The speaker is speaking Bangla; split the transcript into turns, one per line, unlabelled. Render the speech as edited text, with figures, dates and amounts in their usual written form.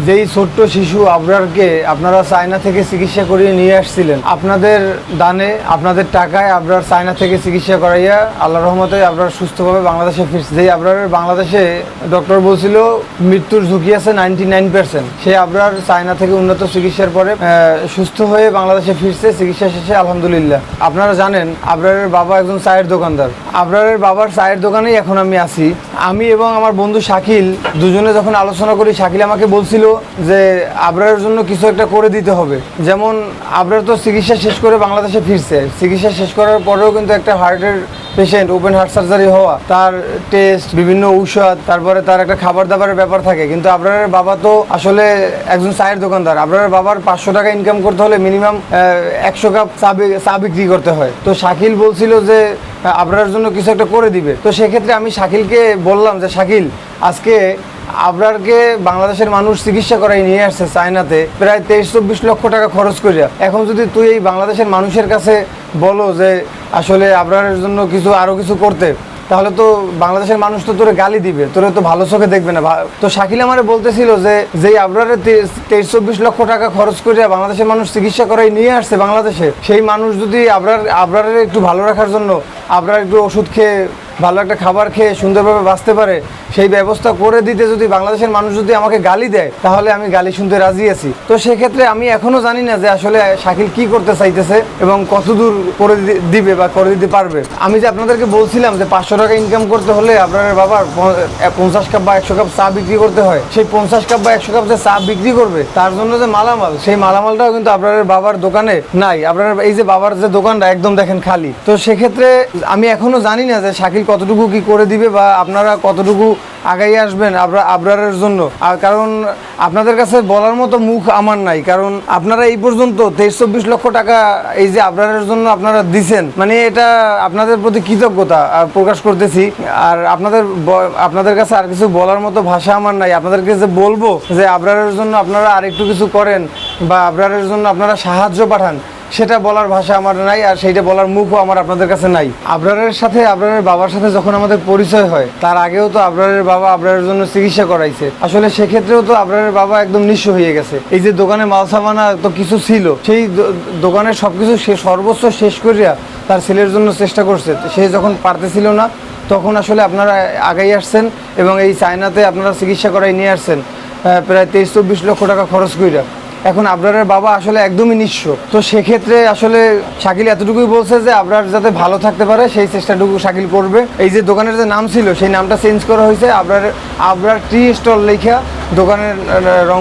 যেই ছোট্ট শিশু আবরারকে আপনারা চায়না থেকে চিকিৎসা করিয়ে নিয়ে আসছিলেন, আপনাদের দানে আপনাদের টাকায় আবরার চায়না থেকে চিকিৎসা করাইয়া আল্লাহ রহমতে আবরার সুস্থভাবে বাংলাদেশে ফিরছে। যেই আবরারের বাংলাদেশে ডক্টর বলছিল মৃত্যুর ঝুঁকি আছে 99%, সেই আবরার চায়না থেকে উন্নত চিকিৎসার পরে সুস্থ হয়ে বাংলাদেশে ফিরছে চিকিৎসা শেষে, আলহামদুলিল্লাহ। আপনারা জানেন আবরারের বাবা একজন চায়ের দোকানদার। আবরারের বাবার চায়ের দোকানেই এখন আমি আছি। আমি এবং আমার বন্ধু শাকিল দুজনে যখন আলোচনা করি, শাকিল আমাকে বলছিল যে আবরারের জন্য কিছু একটা করে দিতে হবে। যেমন আবরার তো চিকিৎসা শেষ করে বাংলাদেশে ফিরছে, চিকিৎসা শেষ করার পরেও কিন্তু একটা হার্টের পেশেন্ট, ওপেন হার্ট সার্জারি হওয়া, তার টেস্ট, বিভিন্ন ঔষধ, তারপরে তার একটা খাবার দাবারের ব্যাপার থাকে। কিন্তু আবরারের বাবা তো আসলে একজন চায়ের দোকানদার। আবরারের বাবার 500 টাকা ইনকাম করতে হলে মিনিমাম 100 কাপ চা বিক্রি করতে হয়। তো শাকিল বলছিল যে আবরারের জন্য কিছু একটা করে দিবে। তো সেক্ষেত্রে আমি শাকিলকে বললাম যে শাকিল, আজকে আবরারকে বাংলাদেশের মানুষ চিকিৎসা করাই নিয়ে আসছে চায়নাতে প্রায় 23-24 লক্ষ টাকা খরচ করিয়া। এখন যদি তুই এই বাংলাদেশের মানুষের কাছে বলো যে আসলে আবরারের জন্য আরো কিছু করতে, তাহলে তো বাংলাদেশের মানুষ তো তোরে গালি দিবে, তোরে তো ভালো চোখে দেখবে না। তো শাকিল আমারে বলতেছিল যে যেই আবরারের 23-24 লক্ষ টাকা খরচ করিয়া বাংলাদেশের মানুষ চিকিৎসা করাই নিয়ে আসছে বাংলাদেশে, সেই মানুষ যদি আবরারের একটু ভালো রাখার জন্য, আবরার একটু ওষুধ খেয়ে, ভালো একটা খাবার খেয়ে সুন্দরভাবে বাঁচতে পারে, সেই ব্যবস্থা করে দিতে যদি বাংলাদেশের মানুষ যদি আমাকে গালি দেয়, তাহলে আমি গালি শুনতে রাজি আছি। তো সেক্ষেত্রে আমি এখনো জানি না যে আসলে শাকিল কি করতে চাইতেছে এবং কতদূর করে দিবে বা করে দিতে পারবে। আমি যে আপনাদেরকে বলছিলাম যে 500 টাকা ইনকাম করতে হলে আপনার বাবার 50 কাপ বা 100 কাপ চা বিক্রি করতে হয়, সেই 50 কাপ বা 100 কাপ যে চা বিক্রি করবে তার জন্য যে মালামাল, সেই মালামালটাও কিন্তু আপনার বাবার দোকানে নাই। আপনার এই যে বাবার যে দোকানটা একদম দেখেন খালি। তো সেক্ষেত্রে আমি এখনো জানি না যে শাকিল কতটুকু কি করে দিবে বা আপনারা কতটুকু আগাই আসবেন আবরারের জন্য। আর কারণ আপনাদের কাছে বলার মতো মুখ আমার নাই, কারণ আপনারা এই পর্যন্ত 23-24 লক্ষ টাকা এই যে আবরারের জন্য আপনারা দিছেন, মানে এটা আপনাদের প্রতি কৃতজ্ঞতা প্রকাশ করতেছি। আর আপনাদের কাছে আর কিছু বলার মতো ভাষা আমার নাই। আপনাদেরকে যে বলবো যে আবরারের জন্য আপনারা আর একটু কিছু করেন বা আবরারের জন্য আপনারা সাহায্য পাঠান, সেটা বলার ভাষা আমার নাই, আর সেইটা বলার মুখও আমার আপনাদের কাছে নাই। আবরারের সাথে, আবরারের বাবার সাথে যখন আমাদের পরিচয় হয়, তার আগেও তো আবরারের বাবা আবরারের জন্য চিকিৎসা করাইছে। আসলে সেক্ষেত্রেও তো আবরারের বাবা একদম নিঃস্ব হয়ে গেছে। এই যে দোকানে মালসামানা তো কিছু ছিল, সেই দোকানের সবকিছু সর্বোচ্চ শেষ করিয়া তার ছেলের জন্য চেষ্টা করছে। সে যখন পারতেছিল না, তখন আসলে আপনারা আগাই আসছেন এবং এই চায়নাতে আপনারা চিকিৎসা করাই নিয়ে আসছেন প্রায় 23-24 লক্ষ টাকা খরচ করিয়া। এখন আবরারের বাবা আসলে একদমই নিঃস্ব। তো সেক্ষেত্রে আসলে শাকিল এতটুকুই বলছে যে আবরার যাতে ভালো থাকতে পারে সেই চেষ্টাটুকু শাকিল করবে। এই যে দোকানের যে নাম ছিল, সেই নামটা চেঞ্জ করা হয়েছে, আবরার টি স্টল লেখা দোকানের রং